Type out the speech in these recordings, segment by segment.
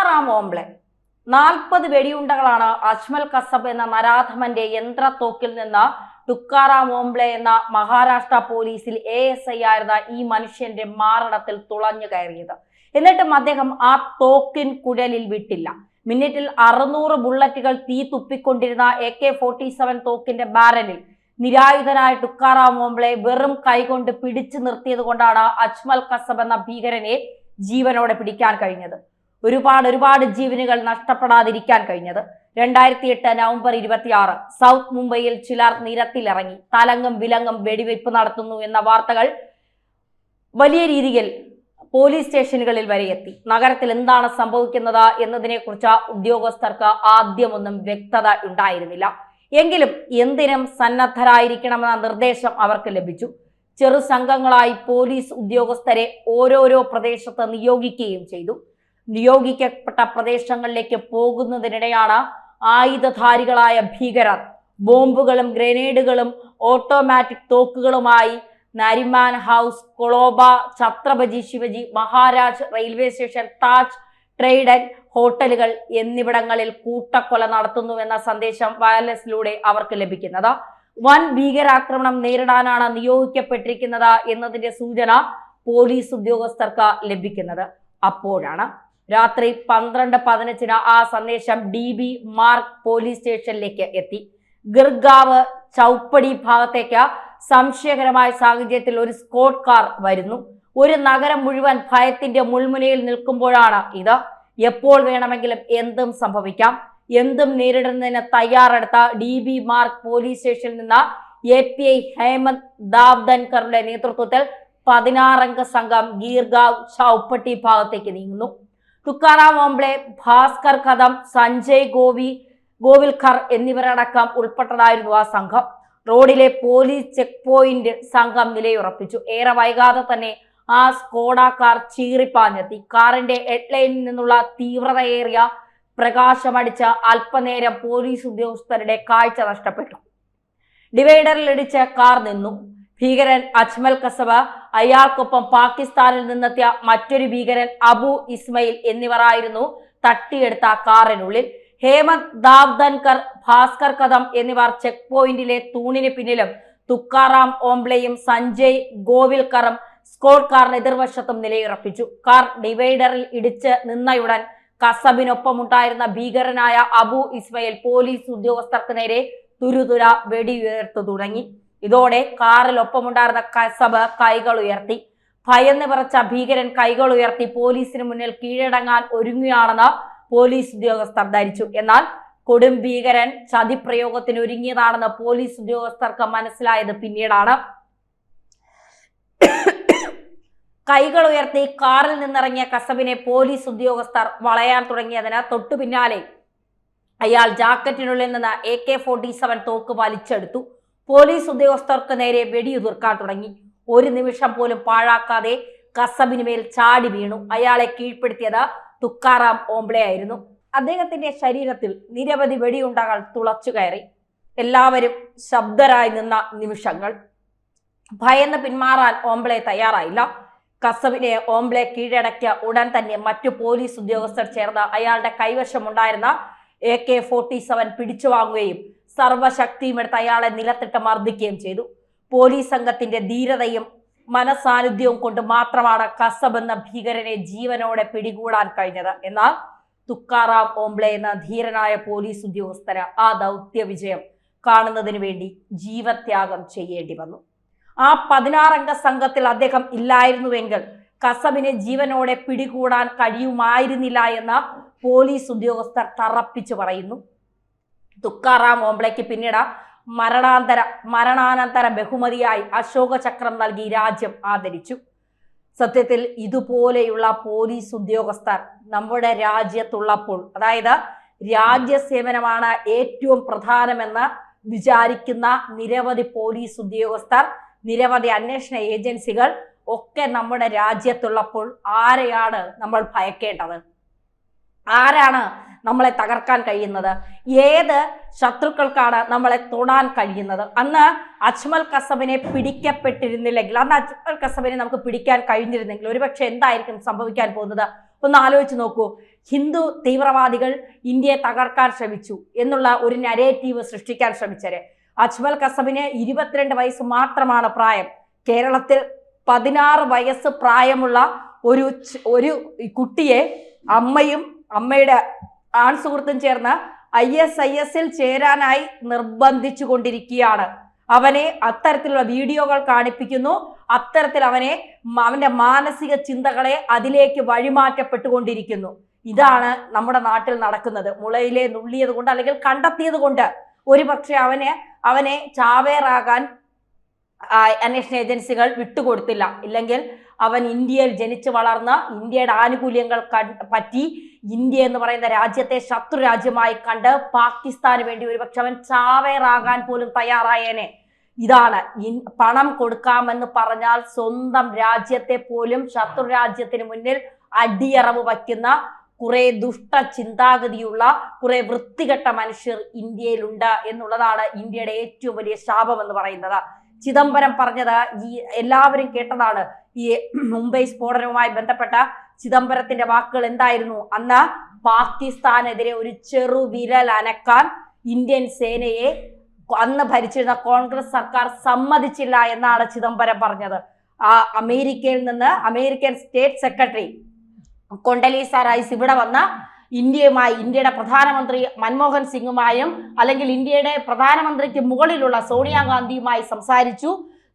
Tukaram Omble 40 വെടിയുണ്ടകളാണ് Ajmal Khasab എന്ന നരാധമന്റെ യന്ത്രത്തോക്കിൽ നിന്ന് തുക്കാറാം ഓംബ്ലെ എന്ന മഹാരാഷ്ട്ര പോലീസിൽ ASI ആയിരുന്ന ഈ മനുഷ്യന്റെ മാരണത്തിൽ തുളഞ്ഞു കയറിയത്. എന്നിട്ടും അദ്ദേഹം ആ തോക്കിൻ കുഴലിൽ വിട്ടില്ല. മിനിറ്റിൽ 600 ബുള്ളറ്റുകൾ തീ തുപ്പിക്കൊണ്ടിരുന്ന AK-47 തോക്കിന്റെ ബാരലിൽ നിരായുധനായ തുക്കാറാം ഓംബ്ലെ വെറും കൈകൊണ്ട് പിടിച്ചു നിർത്തിയത് കൊണ്ടാണ് അജ്മൽ കസബ് എന്ന ഭീകരനെ ജീവനോടെ പിടിക്കാൻ കഴിഞ്ഞത്. ഒരുപാട് ജീവനുകൾ നഷ്ടപ്പെടാതിരിക്കാൻ കഴിഞ്ഞത്. 2008 നവംബർ 26 സൗത്ത് മുംബൈയിൽ ചിലർ നിരത്തിലിറങ്ങി തലങ്ങും വിലങ്ങും വെടിവെയ്പ് നടത്തുന്നു എന്ന വാർത്തകൾ വലിയ രീതിയിൽ പോലീസ് സ്റ്റേഷനുകളിൽ വരെ എത്തി. നഗരത്തിൽ എന്താണ് സംഭവിക്കുന്നത് എന്നതിനെ കുറിച്ച് ഉദ്യോഗസ്ഥർക്ക് ആദ്യമൊന്നും വ്യക്തത ഉണ്ടായിരുന്നില്ല. എങ്കിലും എന്തിനും സന്നദ്ധരായിരിക്കണമെന്ന നിർദ്ദേശം അവർക്ക് ലഭിച്ചു. ചെറു സംഘങ്ങളായി പോലീസ് ഉദ്യോഗസ്ഥരെ ഓരോരോ പ്രദേശത്ത് നിയോഗിക്കുകയും ചെയ്തു. നിയോഗിക്കപ്പെട്ട പ്രദേശങ്ങളിലേക്ക് പോകുന്നതിനിടെയാണ് ആയുധധാരികളായ ഭീകരർ ബോംബുകളും ഗ്രനേഡുകളും ഓട്ടോമാറ്റിക് തോക്കുകളുമായി Nariman house, Colaba, Chhatrapati Shivaji Maharaj railway station, Taj Trident ഹോട്ടലുകൾ എന്നിവിടങ്ങളിൽ കൂട്ടക്കൊല നടത്തുന്നുവെന്ന സന്ദേശം വയർലെസ്സിലൂടെ അവർക്ക് ലഭിക്കുന്നത്. വൻ ഭീകരാക്രമണം നേരിടാനാണ് നിയോഗിക്കപ്പെട്ടിരിക്കുന്നത് എന്നതിന്റെ സൂചന പോലീസ് ഉദ്യോഗസ്ഥർക്ക് ലഭിക്കുന്നത് അപ്പോഴാണ്. രാത്രി 12:15 ആ സന്ദേശം DB മാർഗ് പോലീസ് സ്റ്റേഷനിലേക്ക് എത്തി. ഗിർഗാവ് ചൗപ്പടി ഭാഗത്തേക്ക് സംശയകരമായ സാഹചര്യത്തിൽ ഒരു സ്ക്വാഡ് കാർ വരുന്നു. ഒരു നഗരം മുഴുവൻ ഭയത്തിന്റെ മുൾമുനയിൽ നിൽക്കുമ്പോഴാണ് ഇത്. എപ്പോൾ വേണമെങ്കിലും എന്തും സംഭവിക്കാം. എന്തും നേരിടുന്നതിന് തയ്യാറെടുത്ത DB മാർഗ് പോലീസ് സ്റ്റേഷനിൽ നിന്ന് API ഹേമന്ത് ദാവ്ദൻകറുടെ നേതൃത്വത്തിൽ 16 അംഗ സംഘം ഗീർഗാവ് ചൗപ്പട്ടി ഭാഗത്തേക്ക് നീങ്ങുന്നു. തുക്കാറാം ഓംബ്ലെ, ഭാസ്കർ കദം, സഞ്ജയ് ഗോവിൽക്കർ എന്നിവരടക്കം ഉൾപ്പെട്ടതായിരുന്നു ആ സംഘം. റോഡിലെ പോലീസ് ചെക്ക് പോയിന്റ് സംഘം നിലയുറപ്പിച്ചു. ഏറെ വൈകാതെ തന്നെ ആ സ്കോഡ കാർ ചീറിപ്പാഞ്ഞെത്തി. കാറിന്റെ ഹെഡ്ലൈനിൽ നിന്നുള്ള തീവ്രതയേറിയ പ്രകാശമടിച്ച അല്പനേരം പോലീസ് ഉദ്യോഗസ്ഥരുടെ കാഴ്ച നഷ്ടപ്പെട്ടു. ഡിവൈഡറിൽ ഇടിച്ച് കാർ നിന്നു. ഭീകരൻ അജ്മൽ കസബ്, അയാൾക്കൊപ്പം പാകിസ്ഥാനിൽ നിന്നെത്തിയ മറ്റൊരു ഭീകരൻ അബു ഇസ്മയിൽ എന്നിവരായിരുന്നു തട്ടിയെടുത്ത കാറിനുള്ളിൽ. ഹേമന്ത് ദാവ്ദൻകർ, ഭാസ്കർ കദം എന്നിവർ ചെക്ക് പോയിന്റിലെ തൂണിന് പിന്നിലും തുക്കാറാം ഓംബ്ലെയും സഞ്ജയ് ഗോവിൽക്കറും സ്ക്വാഡ് കാറിന് എതിർവശത്തും നിലയുറപ്പിച്ചു. കാർ ഡിവൈഡറിൽ ഇടിച്ച് നിന്നയുടൻ കസബിനൊപ്പമുണ്ടായിരുന്ന ഭീകരനായ അബു ഇസ്മയിൽ പോലീസ് ഉദ്യോഗസ്ഥർക്ക് നേരെ തുരുതുര വെടിയുയർത്തു തുടങ്ങി. ഇതോടെ കാറിൽ ഒപ്പമുണ്ടായിരുന്ന കസബ് കൈകൾ ഉയർത്തി. ഭയന്ന് വിറച്ച ഭീകരൻ കൈകൾ ഉയർത്തി പോലീസിന് മുന്നിൽ കീഴടങ്ങാൻ ഒരുങ്ങുകയാണെന്ന് പോലീസ് ഉദ്യോഗസ്ഥർ ധരിച്ചു. എന്നാൽ കൊടും ഭീകരൻ ചതിപ്രയോഗത്തിന് ഒരുങ്ങിയതാണെന്ന് പോലീസ് ഉദ്യോഗസ്ഥർക്ക് മനസ്സിലായത് പിന്നീടാണ്. കൈകൾ ഉയർത്തി കാറിൽ നിന്നിറങ്ങിയ കസബിനെ പോലീസ് ഉദ്യോഗസ്ഥർ വളയാൻ തുടങ്ങിയതിന് തൊട്ടു പിന്നാലെ അയാൾ ജാക്കറ്റിനുള്ളിൽ നിന്ന് AK-47 തോക്ക് വലിച്ചെടുത്തു. പോലീസ് ഉദ്യോഗസ്ഥർക്ക് നേരെ വെടിയുതിർക്കാൻ തുടങ്ങി. ഒരു നിമിഷം പോലും പാഴാക്കാതെ കസബിന് മേൽ ചാടി വീണു. അയാളെ കീഴ്പ്പെടുത്തിയത് തുക്കാറാം ഓംബ്ലെ ആയിരുന്നു. അദ്ദേഹത്തിന്റെ ശരീരത്തിൽ നിരവധി വെടിയുണ്ടകൾ തുളച്ചു കയറി. എല്ലാവരും ശബ്ദരായി നിന്ന നിമിഷങ്ങൾ. ഭയന്ന് പിന്മാറാൻ ഓംബ്ലെ തയ്യാറായില്ല. കസബിനെ ഓംബ്ലെ കീഴടക്കിയ ഉടൻ തന്നെ മറ്റു പോലീസ് ഉദ്യോഗസ്ഥർ ചേർന്ന് അയാളുടെ കൈവശമുണ്ടായിരുന്ന AK-47 പിടിച്ചു വാങ്ങുകയും സർവശക്തിയും എടുത്ത് അയാളെ നിലത്തിട്ട് മർദ്ദിക്കുകയും ചെയ്തു. പോലീസ് സംഘത്തിന്റെ ധീരതയും മനസാന്നിധ്യവും കൊണ്ട് മാത്രമാണ് കസബ് എന്ന ഭീകരനെ ജീവനോടെ പിടികൂടാൻ കഴിഞ്ഞത്. എന്നാൽ തുക്കാറാം ഓംബ്ലെ എന്ന ധീരനായ പോലീസ് ഉദ്യോഗസ്ഥന് ആ ദൗത്യ വിജയം കാണുന്നതിന് വേണ്ടി ജീവത്യാഗം ചെയ്യേണ്ടി വന്നു. ആ 16 അംഗ സംഘത്തിൽ അദ്ദേഹം ഇല്ലായിരുന്നുവെങ്കിൽ കസബിനെ ജീവനോടെ പിടികൂടാൻ കഴിയുമായിരുന്നില്ല എന്ന് പോലീസ് ഉദ്യോഗസ്ഥർ തറപ്പിച്ചു പറയുന്നു. തുക്കാറാം ഓംബ്ലെക്ക് പിന്നീട് മരണാനന്തര ബഹുമതിയായി അശോക ചക്രം നൽകി രാജ്യം ആദരിച്ചു. സത്യത്തിൽ ഇതുപോലെയുള്ള പോലീസ് ഉദ്യോഗസ്ഥർ നമ്മുടെ രാജ്യത്തുള്ളപ്പോൾ, അതായത് രാജ്യസേവനമാണ് ഏറ്റവും പ്രധാനമെന്ന് വിചാരിക്കുന്ന നിരവധി പോലീസ് ഉദ്യോഗസ്ഥർ, നിരവധി അന്വേഷണ ഏജൻസികൾ ഒക്കെ നമ്മുടെ രാജ്യത്തുള്ളപ്പോൾ ആരെയാണ് നമ്മൾ ഭയക്കേണ്ടത്? ആരാണ് നമ്മളെ തകർക്കാൻ കഴിയുന്നത്? ഏത് ശത്രുക്കൾക്കാണ് നമ്മളെ തൊടാൻ കഴിയുന്നത്? അന്ന് അജ്മൽ കസബിനെ പിടിക്കപ്പെട്ടിരുന്നില്ലെങ്കിൽ, അന്ന് അജ്മൽ കസബിനെ നമുക്ക് പിടിക്കാൻ കഴിഞ്ഞിരുന്നെങ്കിൽ ഒരുപക്ഷെ എന്തായിരിക്കും സംഭവിക്കാൻ പോകുന്നത്? ഒന്ന് ആലോചിച്ച് നോക്കൂ. ഹിന്ദു തീവ്രവാദികൾ ഇന്ത്യയെ തകർക്കാൻ ശ്രമിച്ചു എന്നുള്ള ഒരു നരേറ്റീവ് സൃഷ്ടിക്കാൻ ശ്രമിച്ചത്. അജ്മൽ കസബിന് 22 വയസ്സ് മാത്രമാണ് പ്രായം. കേരളത്തിൽ 16 വയസ്സ് പ്രായമുള്ള ഒരു കുട്ടിയെ അമ്മയും അമ്മയുടെ ആൺ സുഹൃത്തും ചേർന്ന് ISIS-ൽ ചേരാനായി നിർബന്ധിച്ചു കൊണ്ടിരിക്കുകയാണ്. അവനെ അത്തരത്തിലുള്ള വീഡിയോകൾ കാണിപ്പിക്കുന്നു. അത്തരത്തിൽ അവന്റെ മാനസിക ചിന്തകളെ അതിലേക്ക് വഴിമാറ്റപ്പെട്ടുകൊണ്ടിരിക്കുന്നു. ഇതാണ് നമ്മുടെ നാട്ടിൽ നടക്കുന്നത്. മുളയിലെ നുള്ളിയത് കൊണ്ട് അല്ലെങ്കിൽ കണ്ടെത്തിയത് കൊണ്ട് ഒരുപക്ഷെ അവനെ ചാവേറാകാൻ അന്വേഷണ ഏജൻസികൾ വിട്ടുകൊടുത്തില്ല. ഇല്ലെങ്കിൽ അവൻ ഇന്ത്യയിൽ ജനിച്ചു വളർന്ന ഇന്ത്യയുടെ ആനുകൂല്യങ്ങൾ പറ്റി ഇന്ത്യ എന്ന് പറയുന്ന രാജ്യത്തെ ശത്രു രാജ്യമായി കണ്ട് പാകിസ്ഥാന് വേണ്ടി ഒരുപക്ഷെ അവൻ ചാവേറാകാൻ പോലും തയ്യാറായേനെ. ഇതാണ് പണം കൊടുക്കാമെന്ന് പറഞ്ഞാൽ സ്വന്തം രാജ്യത്തെ പോലും ശത്രു രാജ്യത്തിന് മുന്നിൽ അടിയറവ് വയ്ക്കുന്ന കുറെ ദുഷ്ട ചിന്താഗതിയുള്ള കുറെ വൃത്തികെട്ട മനുഷ്യർ ഇന്ത്യയിലുണ്ട് എന്നുള്ളതാണ് ഇന്ത്യയുടെ ഏറ്റവും വലിയ ശാപം എന്ന് പറയുന്നത്. ചിദംബരം പറഞ്ഞത് എല്ലാവരും കേട്ടതാണ്. ഈ മുംബൈ സ്ഫോടനവുമായി ബന്ധപ്പെട്ട ചിദംബരത്തിന്റെ വാക്കുകൾ എന്തായിരുന്നു? അന്ന് പാകിസ്ഥാനെതിരെ ഒരു ചെറുവിരൽ അനക്കാൻ ഇന്ത്യൻ സേനയെ അന്ന് ഭരിച്ചിരുന്ന കോൺഗ്രസ് സർക്കാർ സമ്മതിച്ചില്ല എന്നാണ് ചിദംബരം പറഞ്ഞത്. അമേരിക്കയിൽ നിന്ന് അമേരിക്കൻ സ്റ്റേറ്റ് സെക്രട്ടറി കൊണ്ടലീസ റൈസ് ഇവിടെ വന്ന ഇന്ത്യയുടെ പ്രധാനമന്ത്രി മൻമോഹൻ സിംഗുമായും അല്ലെങ്കിൽ ഇന്ത്യയുടെ പ്രധാനമന്ത്രിക്ക് മുകളിലുള്ള സോണിയാഗാന്ധിയുമായി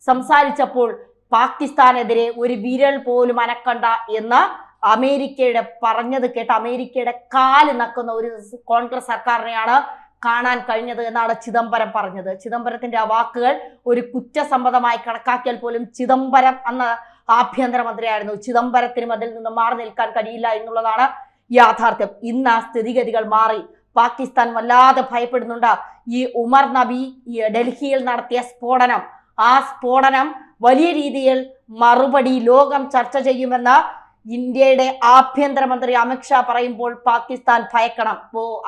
സംസാരിച്ചപ്പോൾ പാകിസ്ഥാനെതിരെ ഒരു വിരൽ പോലും അനക്കണ്ട എന്ന് അമേരിക്കയുടെ പറഞ്ഞത് കേട്ട് അമേരിക്കയുടെ കാല് നക്കുന്ന ഒരു കോൺഗ്രസ് സർക്കാരിനെയാണ് കാണാൻ കഴിഞ്ഞത് എന്നാണ് ചിദംബരം പറഞ്ഞത്. ചിദംബരത്തിന്റെ ആ വാക്കുകൾ ഒരു കുറ്റസമ്മതമായി കണക്കാക്കിയാൽ പോലും ചിദംബരം അന്ന് ആഭ്യന്തരമന്ത്രിയായിരുന്നു. ചിദംബരത്തിനും അതിൽ നിന്ന് മാറി നിൽക്കാൻ കഴിയില്ല എന്നുള്ളതാണ് യാഥാർത്ഥ്യം. ഇന്ന് ആ സ്ഥിതിഗതികൾ മാറി. പാകിസ്ഥാൻ വല്ലാതെ ഭയപ്പെടുന്നുണ്ട്. ഈ ഉമർ നബി ഡൽഹിയിൽ നടത്തിയ സ്ഫോടനം, ആ സ്ഫോടനം വലിയ രീതിയിൽ മറുപടി ലോകം ചർച്ച ചെയ്യുമെന്ന് ഇന്ത്യയുടെ ആഭ്യന്തരമന്ത്രി അമിത്ഷാ പറയുമ്പോൾ പാകിസ്ഥാൻ ഭയക്കണം.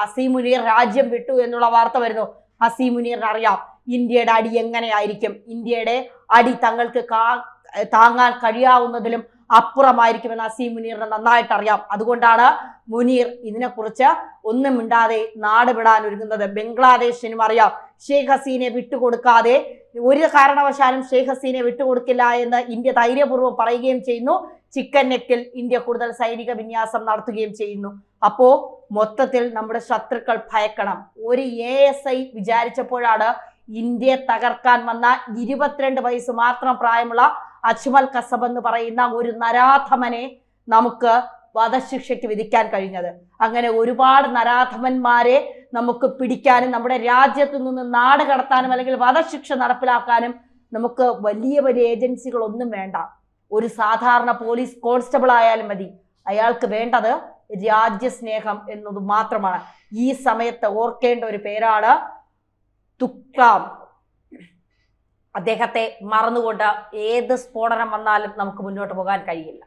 അസീം മുനീർ രാജ്യം വിട്ടു എന്നുള്ള വാർത്ത വരുന്നു. അസീം മുനീറിന് അറിയാം ഇന്ത്യയുടെ അടി എങ്ങനെയായിരിക്കും. ഇന്ത്യയുടെ അടി തങ്ങൾക്ക് താങ്ങാൻ കഴിയാവുന്നതിലും അപ്പുറമായിരിക്കുമെന്ന് അസീം മുനീറിന് നന്നായിട്ട് അറിയാം. അതുകൊണ്ടാണ് മുനീർ ഇതിനെക്കുറിച്ച് ഒന്നും മിണ്ടാതെ നാട് വിടാൻ ഒരുങ്ങുന്നത്. ബംഗ്ലാദേശിനും അറിയാം ഷെയ്ഖ് ഹസീനെ വിട്ടുകൊടുക്കാതെ ഒരു കാരണവശാലും ഷെയ്ഖ് ഹസീനെ വിട്ടുകൊടുക്കില്ല എന്ന് ഇന്ത്യ ധൈര്യപൂർവ്വം പറയുകയും ചെയ്യുന്നു. ചിക്കൻ നെക്കിൽ ഇന്ത്യ കൂടുതൽ സൈനിക വിന്യാസം നടത്തുകയും ചെയ്യുന്നു. അപ്പോ മൊത്തത്തിൽ നമ്മുടെ ശത്രുക്കൾ ഭയക്കണം. ഒരു ASI വിചാരിച്ചപ്പോഴാണ് ഇന്ത്യയെ തകർക്കാൻ വന്ന 22 വയസ്സ് മാത്രം പ്രായമുള്ള അജ്മൽ കസബ് എന്ന് പറയുന്ന ഒരു നരാധമനെ നമുക്ക് വധശിക്ഷയ്ക്ക് വിധിക്കാൻ കഴിഞ്ഞത്. അങ്ങനെ ഒരുപാട് നരാധമന്മാരെ നമുക്ക് പിടിക്കാനും നമ്മുടെ രാജ്യത്തു നിന്ന് നാട് കടത്താനും അല്ലെങ്കിൽ വധശിക്ഷ നടപ്പിലാക്കാനും നമുക്ക് വലിയ വലിയ ഏജൻസികളൊന്നും വേണ്ട. ഒരു സാധാരണ പോലീസ് കോൺസ്റ്റബിൾ ആയാലും മതി. അയാൾക്ക് വേണ്ടത് രാജ്യസ്നേഹം എന്നത് മാത്രമാണ്. ഈ സമയത്ത് ഓർക്കേണ്ട ഒരു പേരാണ് തുക്രാം. അദ്ദേഹത്തെ മറന്നുകൊണ്ട് ഏത് സ്ഫോടനം വന്നാലും നമുക്ക് മുന്നോട്ട് പോകാൻ കഴിയില്ല.